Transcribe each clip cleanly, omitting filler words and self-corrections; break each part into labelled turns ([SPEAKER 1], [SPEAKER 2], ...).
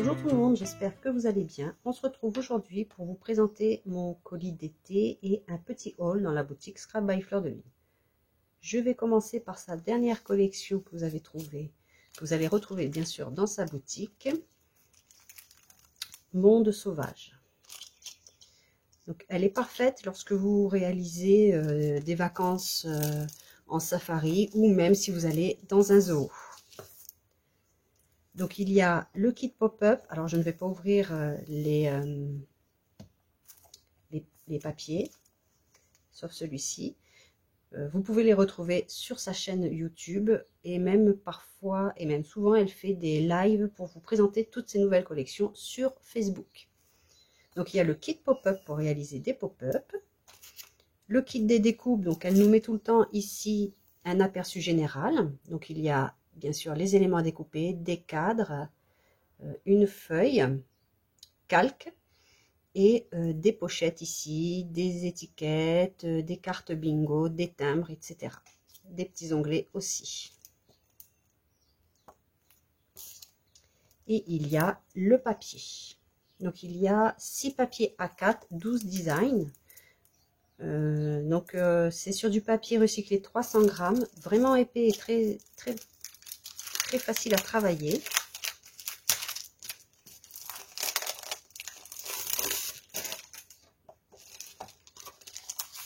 [SPEAKER 1] Bonjour tout le monde, j'espère que vous allez bien. On se retrouve aujourd'hui pour vous présenter mon colis d'été et un petit haul dans la boutique Scrap by Fleur de Lys. Je vais commencer par sa dernière collection que vous avez trouvée, que vous allez retrouver bien sûr dans sa boutique, Monde Sauvage. Donc elle est parfaite lorsque vous réalisez des vacances en safari ou même si vous allez dans un zoo. Donc il y a le kit pop-up. Alors je ne vais pas ouvrir les papiers, sauf celui-ci. Vous pouvez les retrouver sur sa chaîne YouTube et même parfois et même souvent elle fait des lives pour vous présenter toutes ces nouvelles collections sur Facebook. Donc il y a le kit pop-up pour réaliser des pop-up. Le kit des découpes, donc elle nous met tout le temps ici un aperçu général. Donc il y a bien sûr les éléments à découper, des cadres, une feuille, calque et des pochettes ici, des étiquettes, des cartes bingo, des timbres, etc. Des petits onglets aussi. Et il y a le papier. Donc il y a 6 papiers A4, 12 designs. C'est sur du papier recyclé 300 grammes, vraiment épais et très facile à travailler.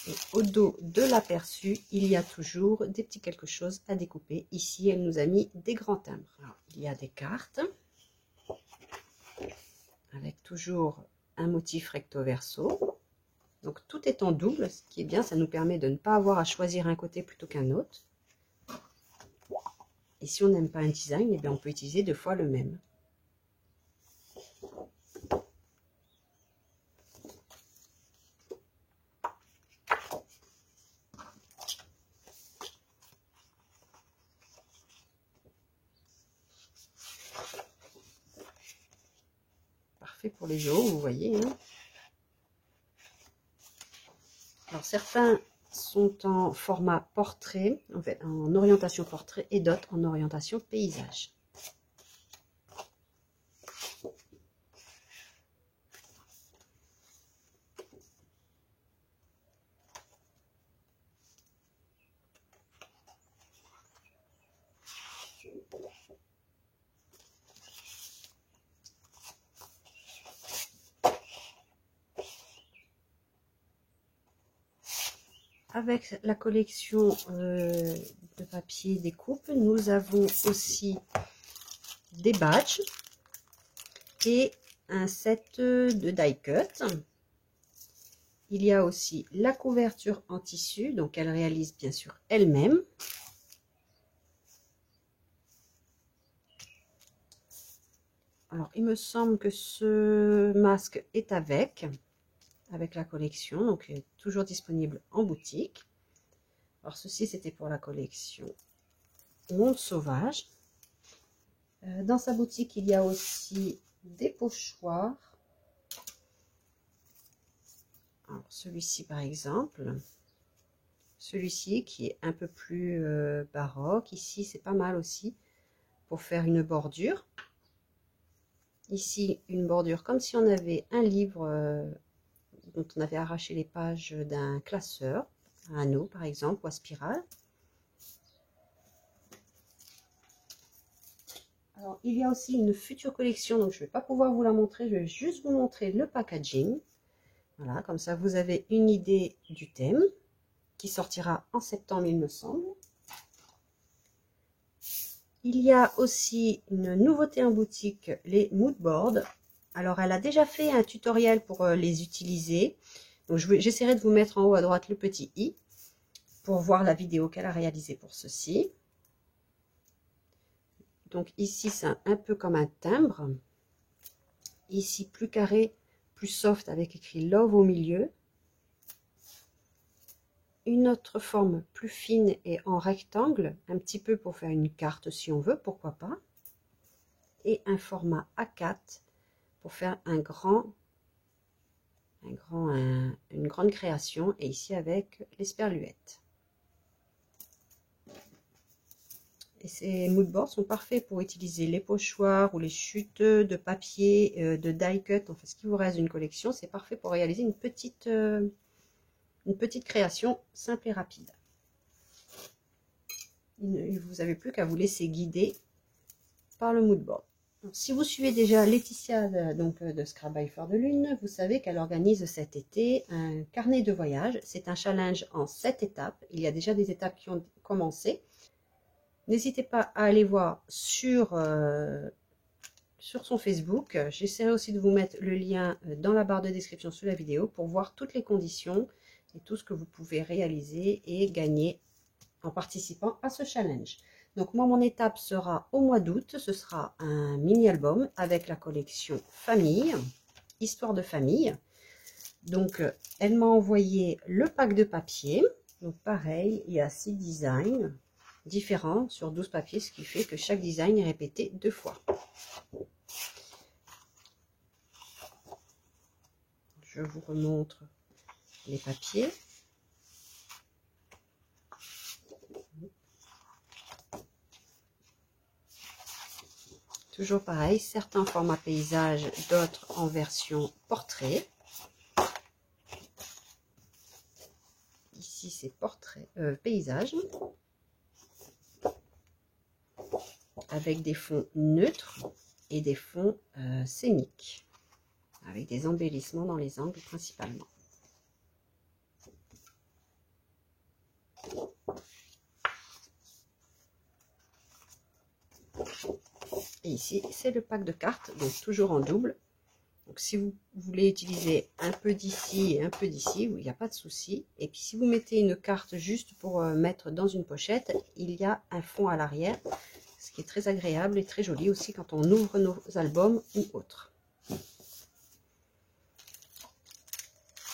[SPEAKER 1] Et au dos de l'aperçu, il y a toujours des petits quelque chose à découper. Ici, elle nous a mis des grands timbres. Alors, il y a des cartes avec toujours un motif recto verso. Donc tout est en double, ce qui est bien, ça nous permet de ne pas avoir à choisir un côté plutôt qu'un autre. Et si on n'aime pas un design, eh bien on peut utiliser 2 fois le même. Parfait pour les jours, vous voyez. Hein. Alors certains sont en format portrait, en fait en orientation portrait, et d'autres en orientation paysage. Avec la collection de papier découpe, nous avons aussi des badges et un set de die cut. Il y a aussi la couverture en tissu, donc elle réalise bien sûr elle-même. Alors il me semble que ce masque est avec la collection, donc il est toujours disponible en boutique. Alors ceci c'était pour la collection Monde Sauvage. Dans sa boutique il y a aussi des pochoirs. Alors celui-ci par exemple, celui-ci qui est un peu plus baroque, ici c'est pas mal aussi pour faire une bordure. Ici une bordure comme si on avait un livre dont on avait arraché les pages d'un classeur, un anneau par exemple, ou à spirale. Alors, il y a aussi une future collection, donc je ne vais pas pouvoir vous la montrer, je vais juste vous montrer le packaging. Voilà, comme ça vous avez une idée du thème, qui sortira en septembre il me semble. Il y a aussi une nouveauté en boutique, les mood boards. Alors, elle a déjà fait un tutoriel pour les utiliser. Donc, j'essaierai de vous mettre en haut à droite le petit i pour voir la vidéo qu'elle a réalisée pour ceci. Donc, ici, c'est un peu comme un timbre. Ici, plus carré, plus soft avec écrit Love au milieu. Une autre forme plus fine et en rectangle, un petit peu pour faire une carte si on veut, pourquoi pas. Et un format A4 pour faire une grande création, et ici avec les sperluettes. Et ces moodboards sont parfaits pour utiliser les pochoirs ou les chutes de papier, de die cut, en fait ce qui vous reste d'une collection. C'est parfait pour réaliser une petite création simple et rapide. Vous n'avez plus qu'à vous laisser guider par le moodboard. Donc, si vous suivez déjà Laetitia de Scrap by Fleur de Lune, vous savez qu'elle organise cet été un carnet de voyage. C'est un challenge en 7 étapes. Il y a déjà des étapes qui ont commencé. N'hésitez pas à aller voir sur son Facebook. J'essaierai aussi de vous mettre le lien dans la barre de description sous la vidéo pour voir toutes les conditions et tout ce que vous pouvez réaliser et gagner en participant à ce challenge. Donc moi, mon étape sera au mois d'août. Ce sera un mini-album avec la collection Famille, Histoire de famille. Donc, elle m'a envoyé le pack de papier. Donc pareil, il y a 6 designs différents sur 12 papiers, ce qui fait que chaque design est répété 2 fois. Je vous remontre les papiers. Toujours pareil, certains formats paysage, d'autres en version portrait. Ici, c'est portrait paysage. Avec des fonds neutres et des fonds scéniques, avec des embellissements dans les angles principalement. Et ici, c'est le pack de cartes, donc toujours en double. Donc si vous voulez utiliser un peu d'ici et un peu d'ici, il n'y a pas de souci. Et puis si vous mettez une carte juste pour mettre dans une pochette, il y a un fond à l'arrière, ce qui est très agréable et très joli aussi quand on ouvre nos albums ou autres.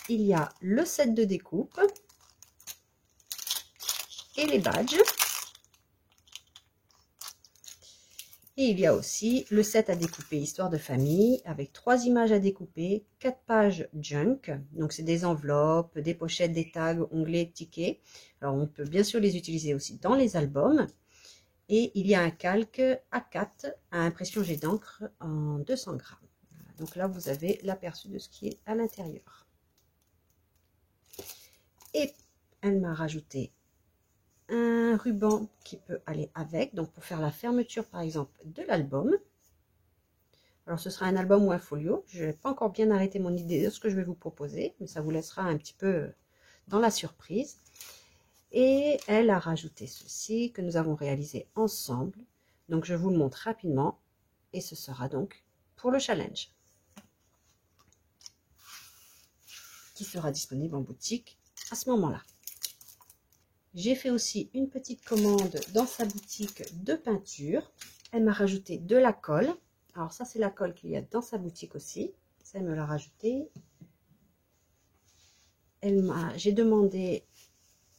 [SPEAKER 1] Il y a le set de découpe et les badges. Et il y a aussi le set à découper Histoire de famille avec 3 images à découper, 4 pages junk. Donc c'est des enveloppes, des pochettes, des tags, onglets, tickets. Alors on peut bien sûr les utiliser aussi dans les albums. Et il y a un calque A4 à impression jet d'encre en 200 grammes. Donc là, vous avez l'aperçu de ce qui est à l'intérieur. Et elle m'a rajouté un ruban qui peut aller avec, donc pour faire la fermeture par exemple de l'album. Alors ce sera un album ou un folio. Je n'ai pas encore bien arrêté mon idée de ce que je vais vous proposer, mais ça vous laissera un petit peu dans la surprise. Et elle a rajouté ceci que nous avons réalisé ensemble. Donc je vous le montre rapidement et ce sera donc pour le challenge qui sera disponible en boutique à ce moment-là. J'ai fait aussi une petite commande dans sa boutique de peinture. Elle m'a rajouté de la colle. Alors ça c'est la colle qu'il y a dans sa boutique aussi. Ça elle me l'a rajouté.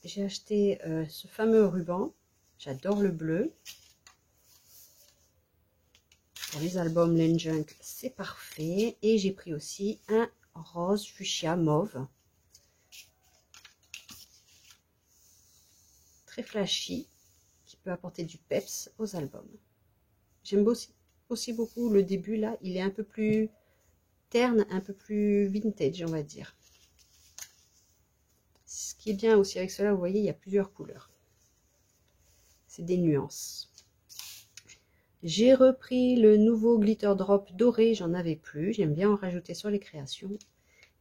[SPEAKER 1] J'ai acheté ce fameux ruban. J'adore le bleu. Pour les albums Junk, c'est parfait. Et j'ai pris aussi un rose fuchsia mauve. Très flashy, qui peut apporter du peps aux albums. J'aime aussi beaucoup le début là. Il est un peu plus terne, un peu plus vintage, on va dire. Ce qui est bien aussi avec cela, vous voyez, il y a plusieurs couleurs. C'est des nuances. J'ai repris le nouveau glitter drop doré, j'en avais plus. J'aime bien en rajouter sur les créations.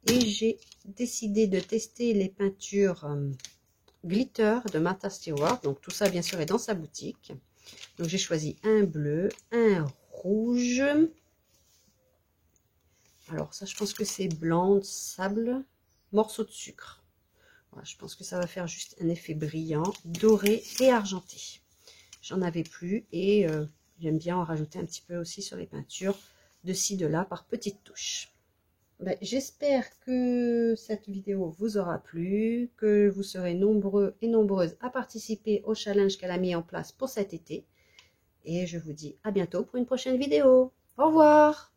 [SPEAKER 1] Et j'ai décidé de tester les peintures glitter de Martha Stewart. Donc tout ça, bien sûr, est dans sa boutique. Donc j'ai choisi un bleu, un rouge. Alors ça, je pense que c'est blanc, sable, morceau de sucre. Voilà, je pense que ça va faire juste un effet brillant, doré et argenté. J'en avais plus et j'aime bien en rajouter un petit peu aussi sur les peintures de ci, de là, par petites touches. Ben, j'espère que cette vidéo vous aura plu, que vous serez nombreux et nombreuses à participer au challenge qu'elle a mis en place pour cet été. Et je vous dis à bientôt pour une prochaine vidéo. Au revoir!